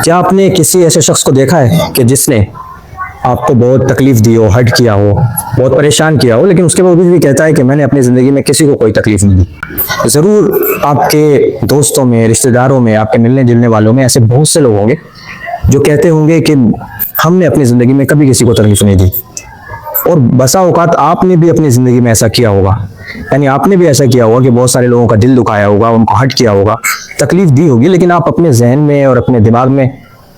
क्या आपने किसी ऐसे शख्स को देखा है कि जिसने आपको बहुत तकलीफ दी हो, हर्ट किया हो, बहुत परेशान किया हो, लेकिन उसके बावजूद भी कहता है कि मैंने अपनी ज़िंदगी में किसी को कोई तकलीफ नहीं दी? ज़रूर आपके दोस्तों में, रिश्तेदारों में, आपके मिलने जुलने वालों में ऐसे बहुत से लोग होंगे जो कहते होंगे कि हमने अपनी ज़िंदगी में कभी किसी को तकलीफ नहीं दी। और बसा औकात आपने भी अपनी ज़िंदगी में ऐसा किया होगा, यानी आपने भी ऐसा किया होगा कि बहुत सारे लोगों का दिल दुखाया होगा, उनको हर्ट किया होगा, तकलीफ दी होगी, लेकिन आप अपने जहन में और अपने दिमाग में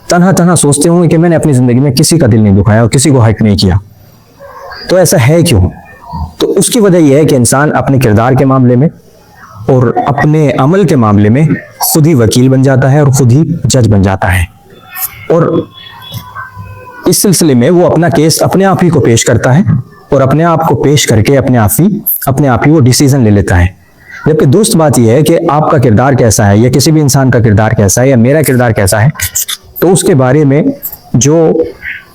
तन्हा तन्हा सोचते होंगे कि मैंने अपनी ज़िंदगी में किसी का दिल नहीं दुखाया और किसी को हर्ट नहीं किया। तो ऐसा है क्यों? तो उसकी वजह यह है कि इंसान अपने किरदार के मामले में और अपने अमल के मामले में खुद ही वकील बन जाता है और खुद ही जज बन जाता है, और इस सिलसिले में वो अपना केस अपने आप ही को पेश करता है और अपने आप को पेश करके अपने आप ही वो डिसीजन ले लेता है। जबकि दुरुस्त बात यह है कि आपका किरदार कैसा है, या किसी भी इंसान का किरदार कैसा है, या मेरा किरदार कैसा है, तो उसके बारे में जो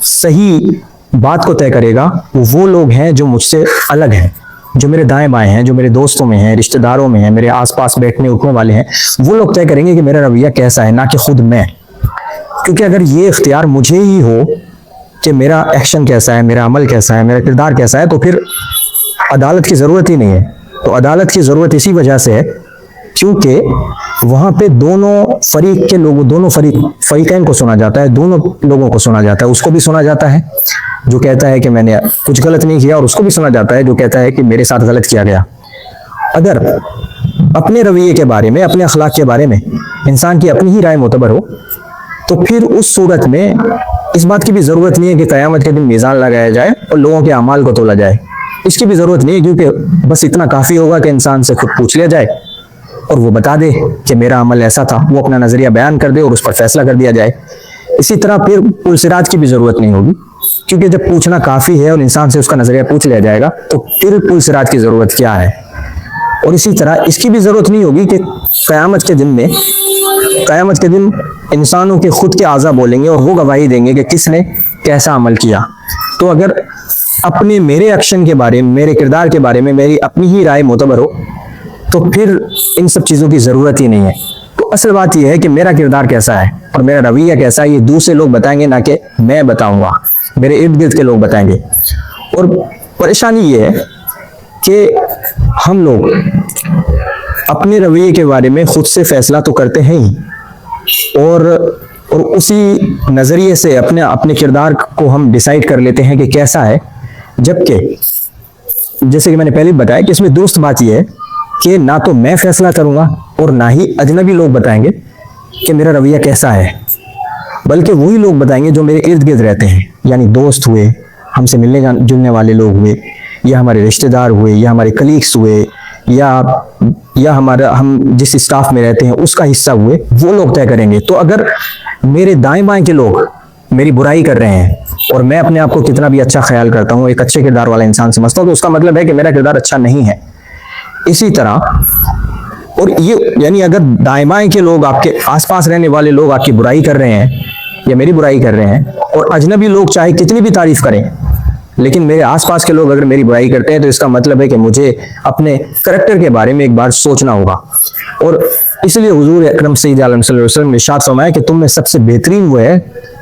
सही बात को तय करेगा वो लोग हैं जो मुझसे अलग हैं, जो मेरे दाएं बाएं हैं, जो मेरे दोस्तों में हैं, रिश्तेदारों में हैं, मेरे आसपास बैठने उठने वाले हैं। वो लोग तय करेंगे कि मेरा रवैया कैसा है, ना कि खुद मैं। क्योंकि अगर ये इख्तियार मुझे ही हो कि मेरा एक्शन कैसा है, मेरा अमल कैसा है, मेरा किरदार कैसा है, तो फिर अदालत की ज़रूरत ही नहीं है। तो अदालत की ज़रूरत इसी वजह से है क्योंकि वहाँ पे दोनों फरीक के लोगों, दोनों फरीकैन को सुना जाता है, दोनों लोगों को सुना जाता है। उसको भी सुना जाता है जो कहता है कि मैंने कुछ गलत नहीं किया, और उसको भी सुना जाता है जो कहता है कि मेरे साथ गलत किया गया। अगर अपने रवैये के बारे में, अपने अखलाक के बारे में इंसान की अपनी ही राय मोतबर हो, तो फिर उस सूरत में इस बात की भी ज़रूरत नहीं है कि क़यामत के दिन मीज़ान लगाया जाए और लोगों के अमाल को तोला जाए। इसकी भी ज़रूरत नहीं है, क्योंकि बस इतना काफ़ी होगा कि इंसान से खुद पूछ लिया जाए और वो बता दे कि मेरा अमल ऐसा था, वो अपना नज़रिया बयान कर दे और उस पर फैसला कर दिया जाए। इसी तरह फिर पुलसिरात की भी ज़रूरत नहीं होगी, क्योंकि जब पूछना काफ़ी है और इंसान से उसका नज़रिया पूछ लिया जाएगा, तो फिर पुलसिरात की ज़रूरत क्या है। और इसी तरह इसकी भी ज़रूरत नहीं होगी कि क़यामत के दिन इंसानों के खुद के आज़ा बोलेंगे और वो गवाही देंगे कि किसने कैसा अमल किया। तो अगर अपने मेरे एक्शन के बारे में, मेरे किरदार के बारे में मेरी अपनी ही राय मोतबर हो, तो फिर इन सब चीज़ों की ज़रूरत ही नहीं है। तो असल बात यह है कि मेरा किरदार कैसा है और मेरा रवैया कैसा है, ये दूसरे लोग बताएंगे, ना कि मैं बताऊंगा, मेरे इर्द गिर्द के लोग बताएंगे। और परेशानी ये है कि हम लोग अपने रवैये के बारे में खुद से फैसला तो करते हैं ही, और उसी नज़रिए से अपने किरदार को हम डिसाइड कर लेते हैं कि कैसा है। जबकि जैसे कि मैंने पहले बताया कि इसमें दुरुस्त बात यह है कि ना तो मैं फैसला करूंगा और ना ही अजनबी लोग बताएंगे कि मेरा रवैया कैसा है, बल्कि वही लोग बताएंगे जो मेरे इर्द गिर्द रहते हैं, यानी दोस्त हुए, हमसे मिलने जुलने वाले लोग हुए, या हमारे रिश्तेदार हुए, या हमारे कलीग्स हुए, या हम जिस स्टाफ में रहते हैं उसका हिस्सा हुए, वो लोग तय करेंगे। तो अगर मेरे दाएं बाएं के लोग मेरी बुराई कर रहे हैं और मैं अपने आप को कितना भी अच्छा ख्याल करता हूँ, एक अच्छे किरदार वाला इंसान समझता हूँ, तो उसका मतलब है कि मेरा किरदार अच्छा नहीं है। इसी तरह, और ये यानी अगर दाएं बाएं के लोग, आपके आसपास रहने वाले लोग आपकी बुराई कर रहे हैं या मेरी बुराई कर रहे हैं, और अजनबी लोग चाहे कितनी भी तारीफ करें, लेकिन मेरे आसपास के लोग अगर मेरी बुराई करते हैं, तो इसका मतलब है कि मुझे अपने करैक्टर के बारे में एक बार सोचना होगा। और इसलिए हुजूर अकरम सल्लल्लाहु अलैहि वसल्लम ने इरशाद फरमाया कि तुम में सबसे बेहतरीन वो है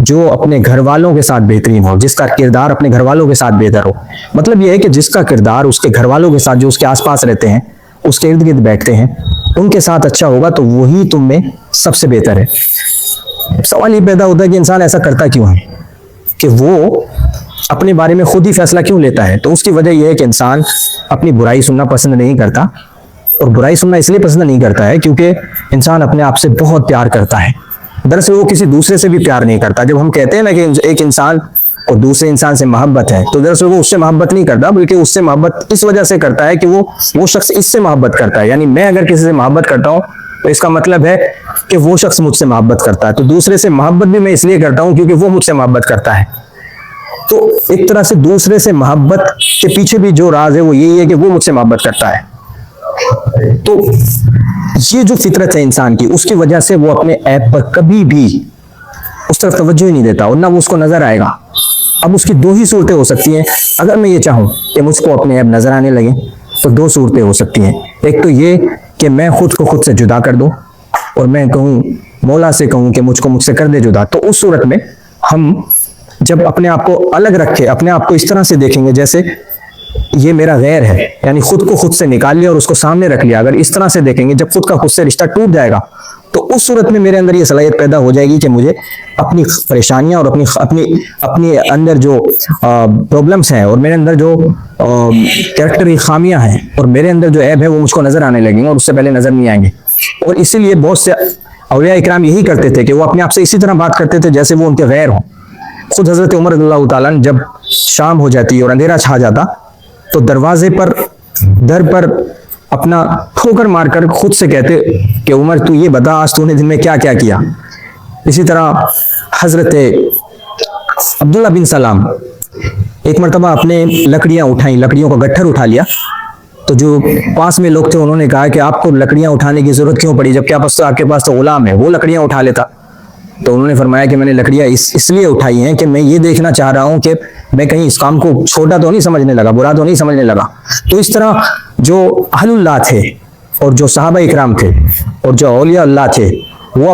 जो अपने घर वालों के साथ बेहतरीन हो, जिसका किरदार अपने घर वालों के साथ बेहतर हो। मतलब यह है कि जिसका किरदार उसके घर वालों के साथ, जो उसके आसपास रहते हैं, उसके इर्द गिर्द बैठते हैं, उनके साथ अच्छा होगा, तो वही तुम में सबसे बेहतर है। सवाल ये पैदा होता है कि इंसान ऐसा करता क्यों है, कि वो अपने बारे में खुद ही फैसला क्यों लेता है। तो उसकी वजह यह है कि इंसान अपनी बुराई सुनना पसंद नहीं करता, और बुराई सुनना इसलिए पसंद नहीं करता है क्योंकि इंसान अपने आप से बहुत प्यार करता है। दरअसल वो किसी दूसरे से भी प्यार नहीं करता। जब हम कहते हैं ना कि एक इंसान को दूसरे इंसान से मोहब्बत है, तो दरअसल वो उससे मोहब्बत नहीं करता, बल्कि उससे मोहब्बत इस वजह से करता है कि वो शख्स इससे मोहब्बत करता है। यानी मैं अगर किसी से मोहब्बत करता हूँ, तो इसका मतलब है कि वो शख्स मुझसे मोहब्बत करता है। तो दूसरे से मोहब्बत भी मैं इसलिए करता हूँ क्योंकि वो मुझसे मोहब्बत करता है। तो एक तरह से दूसरे से मोहब्बत के पीछे भी जो राज है वो यही है कि वो मुझसे मोहब्बत करता है। तो ये जो फितरत है इंसान की, उसकी वजह से वो अपने ऐप पर कभी भी उस तरफ तवज्जो ही नहीं देता, और ना वो उसको नजर आएगा। अब उसकी दो ही सूरतें हो सकती हैं। अगर मैं ये चाहूँ कि मुझको अपने ऐप नजर आने लगे, तो दो सूरतें हो सकती हैं। एक तो ये कि मैं खुद को खुद से जुदा कर दूं और मैं कहूँ मौला से कहूँ कि मुझको मुझसे कर दे जुदा, तो उस सूरत में हम जब अपने आप को अलग रखे, अपने आप को इस तरह से देखेंगे जैसे ये मेरा गैर है, यानी खुद को खुद से निकाल लिया और उसको सामने रख लिया, अगर इस तरह से देखेंगे, जब खुद का खुद से रिश्ता टूट जाएगा तो उस सूरत में मेरे अंदर ये सलाहियत पैदा हो जाएगी कि मुझे अपनी परेशानियां और अपनी अपनी अपने अंदर जो प्रॉब्लम्स हैं और मेरे अंदर जो कैरेक्टर की खामियां हैं और मेरे अंदर जो ऐब है वो मुझको नजर आने लगेंगे और उससे पहले नजर नहीं आएंगे। और इसीलिए बहुत से औलिया इकराम यही करते थे कि वो अपने आप से इसी तरह बात करते थे जैसे वो उनके गैर हों। खुद हजरत उमर रज़ियल्लाहु ताला अन्हु जब शाम हो जाती और अंधेरा छा जाता तो दरवाजे पर दर पर अपना ठोकर मारकर खुद से कहते कि उमर तू ये बता आज तूने दिन में क्या क्या किया। इसी तरह हजरत अब्दुल्ला बिन सलाम एक मरतबा अपने लकड़ियां उठाई, लकड़ियों का गट्ठर उठा लिया, तो जो पास में लोग थे उन्होंने कहा कि आपको लकड़ियां उठाने की जरूरत क्यों पड़ी जबकि आपके पास तो गुलाम है, वो लकड़ियां उठा लेता। तो उन्होंने फरमाया कि मैंने लकड़ियां इसलिए उठाई हैं कि मैं ये देखना चाह रहा हूं कि मैं कहीं इस काम को छोटा तो नहीं समझने लगा, बुरा तो नहीं समझने लगा। तो इस तरह जो अहलुल्लाह थे और जो सहाबा इकराम थे और जो औलिया अल्लाह थे वो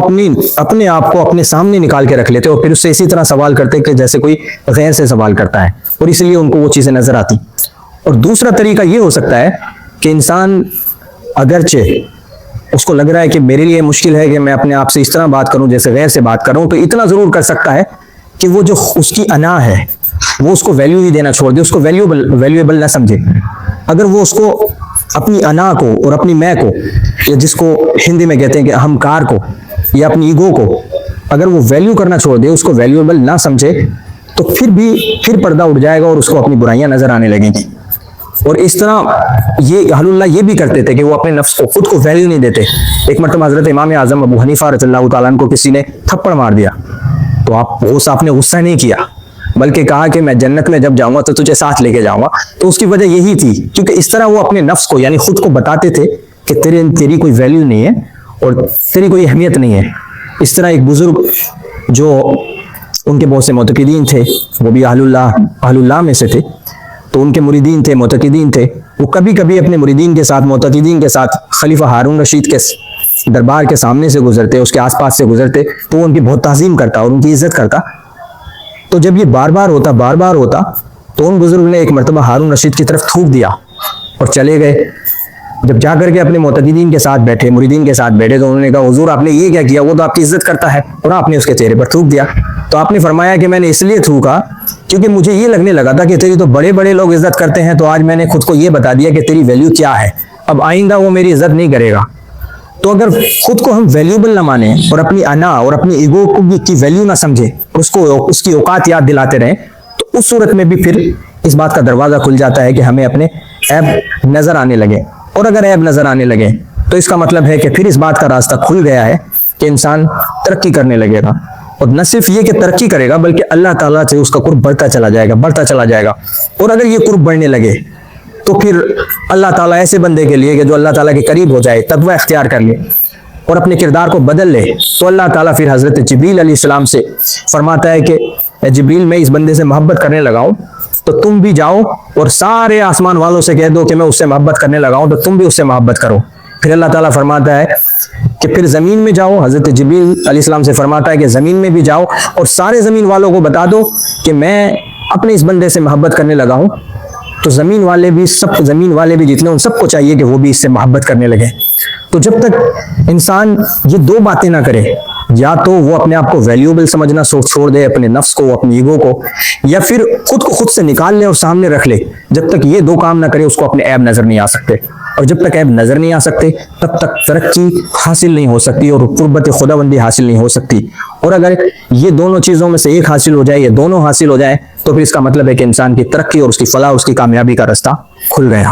अपने आप को अपने सामने निकाल के रख लेते और फिर उससे इसी तरह सवाल करते कि जैसे कोई गैर से सवाल करता है, और इसलिए उनको वो चीजें नजर आती। और दूसरा तरीका ये हो सकता है कि इंसान अगरचे उसको लग रहा है कि मेरे लिए मुश्किल है कि मैं अपने आप से इस तरह बात करूं जैसे गैर से बात करूं, तो इतना जरूर कर सकता है कि वो जो उसकी अना है वो उसको वैल्यू ही देना छोड़ दे, उसको वैल्यूएबल ना समझे। अगर वो उसको अपनी अना को और अपनी मैं को, या जिसको हिंदी में कहते हैं कि अहंकार को या अपनी ईगो को, अगर वो वैल्यू करना छोड़ दे, उसको वैल्यूएबल ना समझे, तो फिर पर्दा उठ जाएगा और उसको अपनी बुराइयां नजर आने लगेंगी। और इस तरह ये अहलुल्लाह ये भी करते थे कि वो अपने नफ्स को खुद को वैल्यू नहीं देते। एक मरतबा हजरत इमाम आजम अबू हनीफा रज़ियल्लाहु ताला अन्हु को किसी ने थप्पड़ मार दिया, तो आपने गुस्सा नहीं किया बल्कि कहा कि मैं जन्नत में जब जाऊंगा तो तुझे साथ लेके जाऊंगा। तो उसकी वजह यही थी क्योंकि इस तरह वो अपने नफ्स को यानी खुद को बताते थे कि तेरी कोई वैल्यू नहीं है और तेरी कोई अहमियत नहीं है। इस तरह एक बुजुर्ग जो उनके बहुत से मोतकीदीन थे, वो भी अहलुल्लाह में से थे, तो उनके मुरीदीन थे, मोतकीदीन थे, वो कभी कभी अपने मुरीदीन के साथ, मोतकीदीन के साथ खलीफा हारून रशीद के दरबार के सामने से गुजरते, उसके आसपास से गुजरते, तो वो उनकी बहुत ताज़ीम करता और उनकी इज्जत करता। तो जब ये बार बार होता तो उन बुजुर्ग ने एक मरतबा हारून रशीद की तरफ थूक दिया और चले गए। जब जाकर के अपने मोतकीदीन के साथ बैठे, मुरीदीन के साथ बैठे, तो उन्होंने कहा हुजूर आपने ये क्या किया, वो तो आपकी इज्जत करता है और आपने उसके चेहरे पर थूक दिया। तो आपने फरमाया कि मैंने इसलिए थूका क्योंकि मुझे ये लगने लगा था कि तेरी तो बड़े बड़े लोग इज्जत करते हैं, तो आज मैंने खुद को ये बता दिया कि तेरी वैल्यू क्या है, अब आइंदा वो मेरी इज्जत नहीं करेगा। तो अगर खुद को हम वैल्यूबल ना माने और अपनी अना और अपनी ईगो की वैल्यू ना समझे, उसको उसकी औकात याद दिलाते रहें, तो उस सूरत में भी फिर इस बात का दरवाजा खुल जाता है कि हमें अपने ऐब नजर आने लगे। और अगर ऐब नजर आने लगे तो इसका मतलब है कि फिर इस बात का रास्ता खुल गया है कि इंसान तरक्की करने लगेगा, और न सिर्फ ये कि तरक्की करेगा बल्कि अल्लाह ताला से उसका कुर्ब बढ़ता चला जाएगा। और अगर ये कुर्ब बढ़ने लगे तो फिर अल्लाह ताला ऐसे बंदे के लिए कि जो अल्लाह ताला के करीब हो जाए, तकवा इख्तियार कर ले और अपने किरदार को बदल ले, तो अल्लाह ताला फिर हजरत जिब्रील अलैहिस्सलाम से फरमाता है कि जिब्रील मैं इस बंदे से मोहब्बत करने लगा हूं, तो तुम भी जाओ और सारे आसमान वालों से कह दो कि मैं उससे मोहब्बत करने लगा हूं, तो तुम भी उससे मोहब्बत करो। फिर अल्लाह ताला फरमाता है कि फिर जमीन में जाओ, हजरत जिब्रील अलैहिस्सलाम से फरमाता है कि जमीन में भी जाओ और सारे जमीन वालों को बता दो कि मैं अपने इस बंदे से मोहब्बत करने लगा हूं। तो जमीन वाले भी जितने, उन सबको चाहिए कि वो भी इससे मोहब्बत करने लगे। तो जब तक इंसान ये दो बातें ना करे, या तो वो अपने आप को वैल्यूएबल समझना छोड़ दे, अपने नफ्स को, अपनी ईगो को, या फिर खुद को खुद से निकाल ले और सामने रख ले, जब तक ये दो काम ना करे उसको अपने ऐब नजर नहीं आ सकते। और जब तक ऐब नजर नहीं आ सकते तब तक तरक्की हासिल नहीं हो सकती और कुर्बत खुदाबंदी हासिल नहीं हो सकती। और अगर ये दोनों चीजों में से एक हासिल हो जाए, ये दोनों हासिल हो जाए, तो फिर इसका मतलब है कि इंसान की तरक्की और उसकी फलाह, उसकी कामयाबी का रास्ता खुल गया।